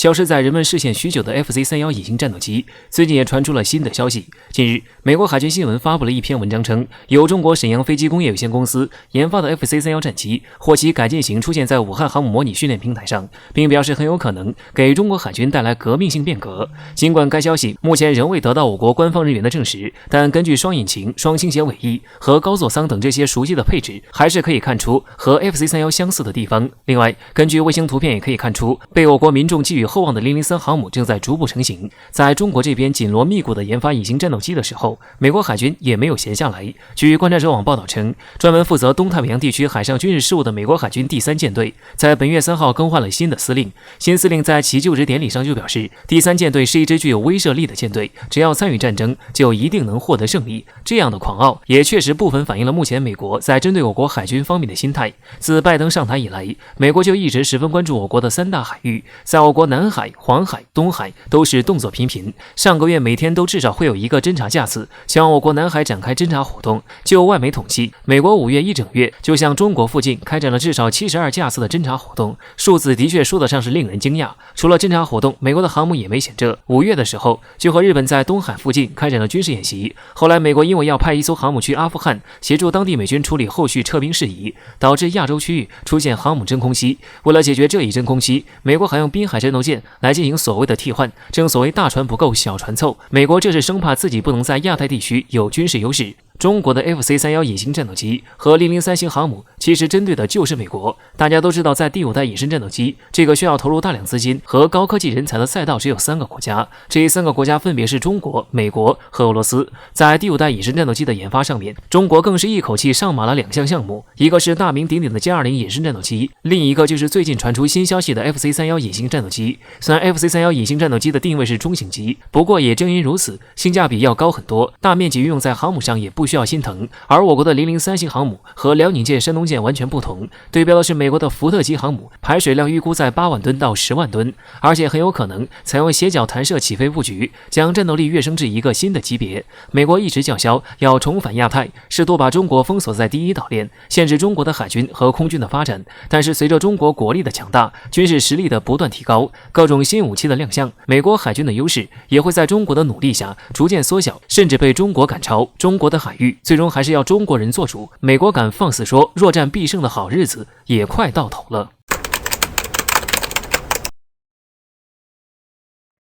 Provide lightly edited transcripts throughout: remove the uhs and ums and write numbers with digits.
消失在人们视线许久的 FC-31隐形战斗机，最近也传出了新的消息。近日，美国海军新闻发布了一篇文章称，由中国沈阳飞机工业有限公司研发的 FC-31战机或其改进型出现在武汉航母模拟训练平台上，并表示很有可能给中国海军带来革命性变革。尽管该消息目前仍未得到我国官方人员的证实，但根据双引擎、双倾斜尾翼和高座舱等这些熟悉的配置，还是可以看出和 FC-31相似的地方。另外，根据卫星图片也可以看出，被我国民众寄予厚望的003航母正在逐步成型。在中国这边紧锣密鼓地研发隐形战斗机的时候，美国海军也没有闲下来。据观察者网报道称，专门负责东太平洋地区海上军事事务的美国海军第3舰队在本月3号更换了新的司令。新司令在其就职典礼上就表示，第3舰队是一支具有威慑力的舰队，只要参与战争，就一定能获得胜利。这样的狂傲也确实部分反映了目前美国在针对我国海军方面的心态。自拜登上台以来，美国就一直十分关注我国的3大海域，在我国南海、黄海、东海都是动作频频。上个月每天都至少会有一个侦察架次向我国南海展开侦察活动。就外媒统计，美国5月一整月就向中国附近开展了至少72架次的侦察活动，数字的确说得上是令人惊讶。除了侦察活动，美国的航母也没闲着。5月的时候，就和日本在东海附近开展了军事演习。后来，美国因为要派一艘航母去阿富汗协助当地美军处理后续撤兵事宜，导致亚洲区域出现航母真空期。为了解决这一真空期，美国还用滨海战斗舰来进行所谓的替换。正所谓大船不够，小船凑，美国这是生怕自己不能在亚太地区有军事优势。中国的 FC-31隐形战斗机和003型航母其实针对的就是美国。大家都知道，在第5代隐身战斗机这个需要投入大量资金和高科技人才的赛道，只有3个国家，这3个国家分别是中国、美国和俄罗斯。在第5代隐身战斗机的研发上面，中国更是一口气上马了2项项目，一个是大名鼎鼎的歼20隐身战斗机，另一个就是最近传出新消息的 FC-31隐形战斗机。虽然 FC-31隐形战斗机的定位是中型机，不过也正因如此，性价比要高很多，大面积运用在航母上也不需要心疼。而我国的003型航母和辽宁舰、山东舰完全不同，对标的是美国的福特级航母，排水量预估在8万吨到10万吨，而且很有可能采用斜角弹射起飞布局，将战斗力跃升至一个新的级别。美国一直叫嚣要重返亚太，试图把中国封锁在第一岛链，限制中国的海军和空军的发展。但是随着中国国力的强大，军事实力的不断提高，各种新武器的亮相，美国海军的优势也会在中国的努力下逐渐缩小，甚至被中国赶超。中国的海域最终还是要中国人做主。美国敢放肆说若战必胜的好日子也快到头了。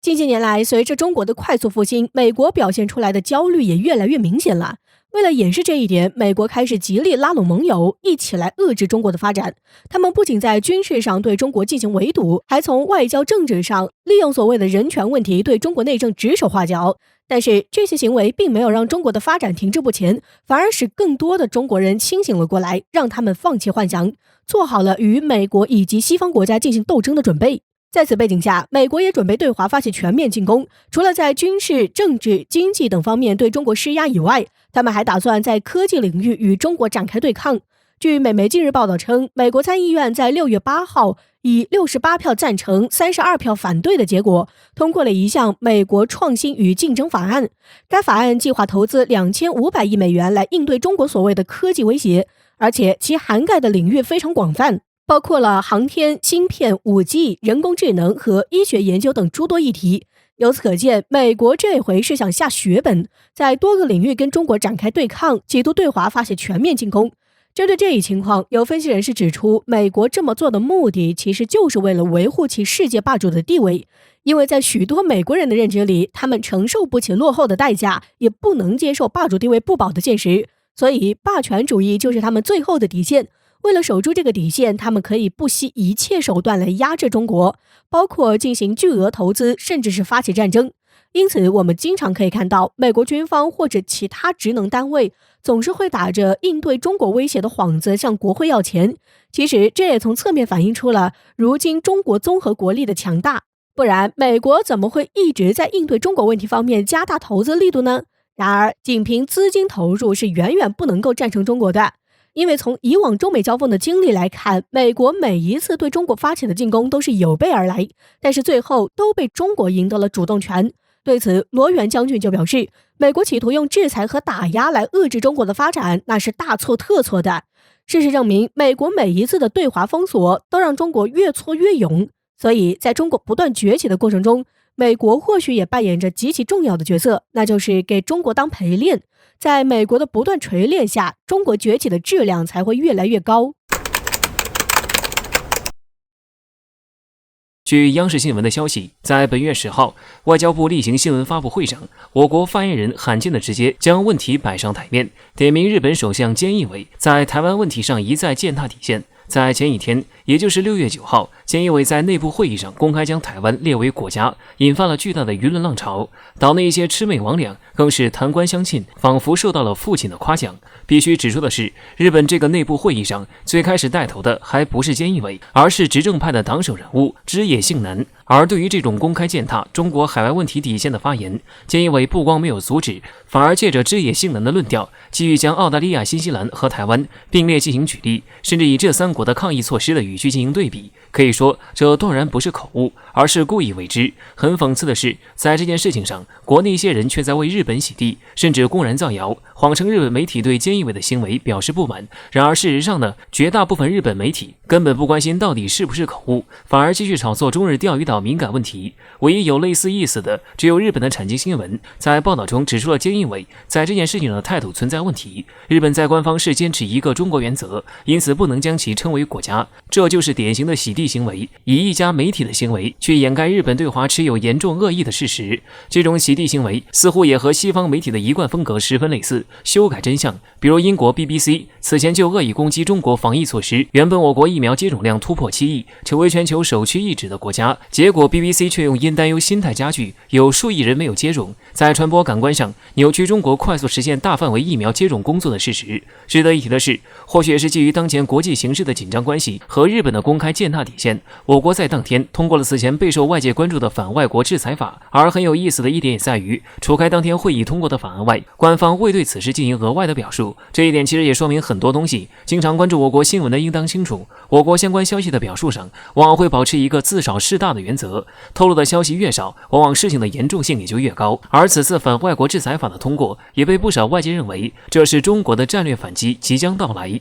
近些年来，随着中国的快速复兴，美国表现出来的焦虑也越来越明显了。为了掩饰这一点，美国开始极力拉拢盟友，一起来遏制中国的发展。他们不仅在军事上对中国进行围堵，还从外交政治上利用所谓的人权问题对中国内政指手画脚。但是这些行为并没有让中国的发展停滞不前，反而使更多的中国人清醒了过来，让他们放弃幻想，做好了与美国以及西方国家进行斗争的准备。在此背景下，美国也准备对华发起全面进攻，除了在军事、政治、经济等方面对中国施压以外，他们还打算在科技领域与中国展开对抗。据美媒近日报道称，美国参议院在6月8号以68票赞成、32票反对的结果，通过了一项美国创新与竞争法案。该法案计划投资2500亿美元来应对中国所谓的科技威胁，而且其涵盖的领域非常广泛，包括了航天、芯片、5G、人工智能和医学研究等诸多议题。由此可见，美国这回是想下血本，在多个领域跟中国展开对抗，企图对华发起全面进攻。针对这一情况，有分析人士指出，美国这么做的目的其实就是为了维护其世界霸主的地位，因为在许多美国人的认知里，他们承受不起落后的代价，也不能接受霸主地位不保的现实，所以霸权主义就是他们最后的底线。为了守住这个底线，他们可以不惜一切手段来压制中国，包括进行巨额投资，甚至是发起战争。因此，我们经常可以看到，美国军方或者其他职能单位总是会打着应对中国威胁的幌子向国会要钱。其实，这也从侧面反映出了如今中国综合国力的强大。不然，美国怎么会一直在应对中国问题方面加大投资力度呢？然而，仅凭资金投入是远远不能够战胜中国的。因为从以往中美交锋的经历来看，美国每一次对中国发起的进攻都是有备而来，但是最后都被中国赢得了主动权。对此，罗源将军就表示，美国企图用制裁和打压来遏制中国的发展，那是大错特错的。事实证明，美国每一次的对华封锁都让中国越挫越勇，所以在中国不断崛起的过程中，美国或许也扮演着极其重要的角色，那就是给中国当陪练。在美国的不断锤炼下，中国崛起的质量才会越来越高。据央视新闻的消息，在本月10号，外交部例行新闻发布会上，我国发言人罕见的直接将问题摆上台面，点名日本首相菅义伟在台湾问题上一再践踏底线。在前一天，也就是6月9号，菅义伟在内部会议上公开将台湾列为国家，引发了巨大的舆论浪潮。岛内一些魑魅魍魉更是弹冠相庆，仿佛受到了父亲的夸奖。必须指出的是，日本这个内部会议上，最开始带头的还不是菅义伟，而是执政派的党首人物枝野幸男。而对于这种公开践踏中国海外问题底线的发言，菅义伟不光没有阻止，反而借着枝野幸男的论调，继续将澳大利亚、新西兰和台湾并列进行举例，甚至以这3国的抗疫措施的语句进行对比。可以说，这断然不是口误，而是故意为之。很讽刺的是，在这件事情上，国内一些人却在为日本洗地，甚至公然造谣，谎称日本媒体对菅义伟的行为表示不满。然而事实上呢，绝大部分日本媒体根本不关心到底是不是口误，反而继续炒作中日钓鱼岛敏感问题。唯一有类似意思的，只有日本的产经新闻在报道中指出了菅义伟在这件事情上的态度存在问题。日本在官方是坚持一个中国原则，因此不能将其称为国家，这就是典型的洗地行为，以一家媒体的行为去掩盖日本对华持有严重恶意的事实。这种洗地行为似乎也和西方媒体的一贯风格十分类似，修改真相。比如英国 BBC 此前就恶意攻击中国防疫措施，原本我国疫苗接种量突破7亿，成为全球首屈一指的国家，结果 BBC 却用因担忧心态加剧，有数亿人没有接种，在传播感官上扭曲中国快速实现大范围疫苗接种工作的事实。值得一提的是，或许也是基于当前国际形势的紧张关系和日本的公开践踏底线，我国在当天通过了此前备受外界关注的反外国制裁法。而很有意思的一点也在于，除开当天会议通过的法案外，官方未对此事进行额外的表述。这一点其实也说明很多东西，经常关注我国新闻的应当清楚，我国相关消息的表述上往往会保持一个自少事大的原则，透露的消息越少，往往事情的严重性也就越高。而此次反外国制裁法的通过，也被不少外界认为这是中国的战略反击即将到来。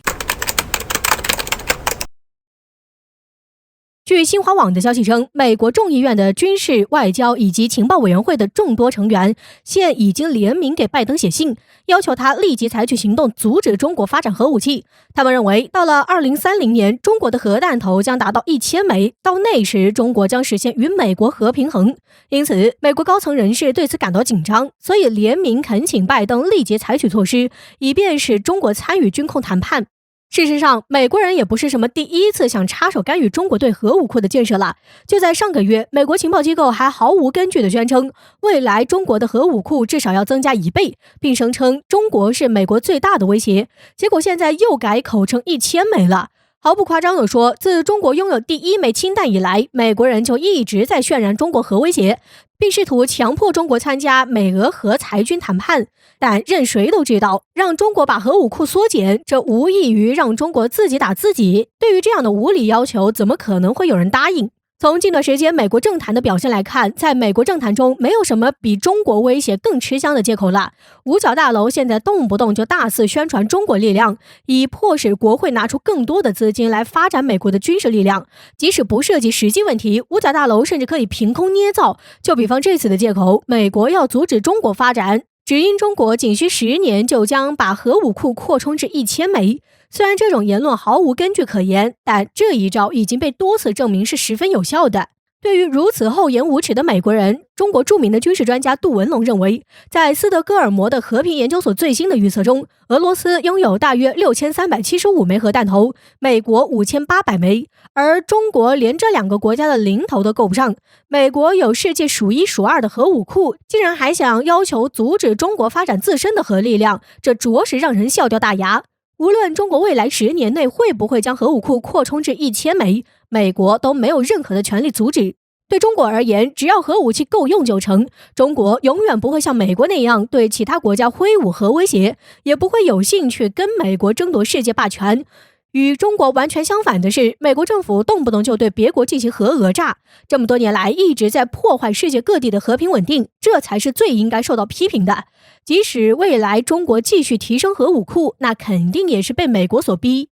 据新华网的消息称，美国众议院的军事、外交以及情报委员会的众多成员现已经联名给拜登写信，要求他立即采取行动阻止中国发展核武器。他们认为，到了2030年，中国的核弹头将达到1000枚，到那时中国将实现与美国核平衡。因此，美国高层人士对此感到紧张，所以联名恳请拜登立即采取措施，以便使中国参与军控谈判。事实上，美国人也不是什么第一次想插手干预中国对核武库的建设了。就在上个月，美国情报机构还毫无根据地宣称，未来中国的核武库至少要增加1倍，并声称中国是美国最大的威胁。结果现在又改口成1000枚了。毫不夸张地说，自中国拥有第1枚氢弹以来，美国人就一直在渲染中国核威胁，并试图强迫中国参加美俄核裁军谈判。但任谁都知道，让中国把核武库缩减，这无异于让中国自己打自己。对于这样的无理要求，怎么可能会有人答应？从近段时间美国政坛的表现来看，在美国政坛中没有什么比中国威胁更吃香的借口了。五角大楼现在动不动就大肆宣传中国力量，以迫使国会拿出更多的资金来发展美国的军事力量。即使不涉及实际问题，五角大楼甚至可以凭空捏造。就比方这次的借口，美国要阻止中国发展，只因中国仅需10年就将把核武库扩充至1000枚。虽然这种言论毫无根据可言，但这一招已经被多次证明是十分有效的。对于如此厚颜无耻的美国人，中国著名的军事专家杜文龙认为，在斯德哥尔摩的和平研究所最新的预测中，俄罗斯拥有大约6375枚核弹头，美国5800枚，而中国连这2个国家的零头都够不上。美国有世界数1数2的核武库，竟然还想要求阻止中国发展自身的核力量，这着实让人笑掉大牙。无论中国未来10年内会不会将核武库扩充至1000枚，美国都没有任何的权利阻止。对中国而言，只要核武器够用就成，中国永远不会像美国那样对其他国家挥舞核威胁，也不会有兴趣跟美国争夺世界霸权。与中国完全相反的是，美国政府动不动就对别国进行核讹诈，这么多年来一直在破坏世界各地的和平稳定，这才是最应该受到批评的。即使未来中国继续提升核武库，那肯定也是被美国所逼。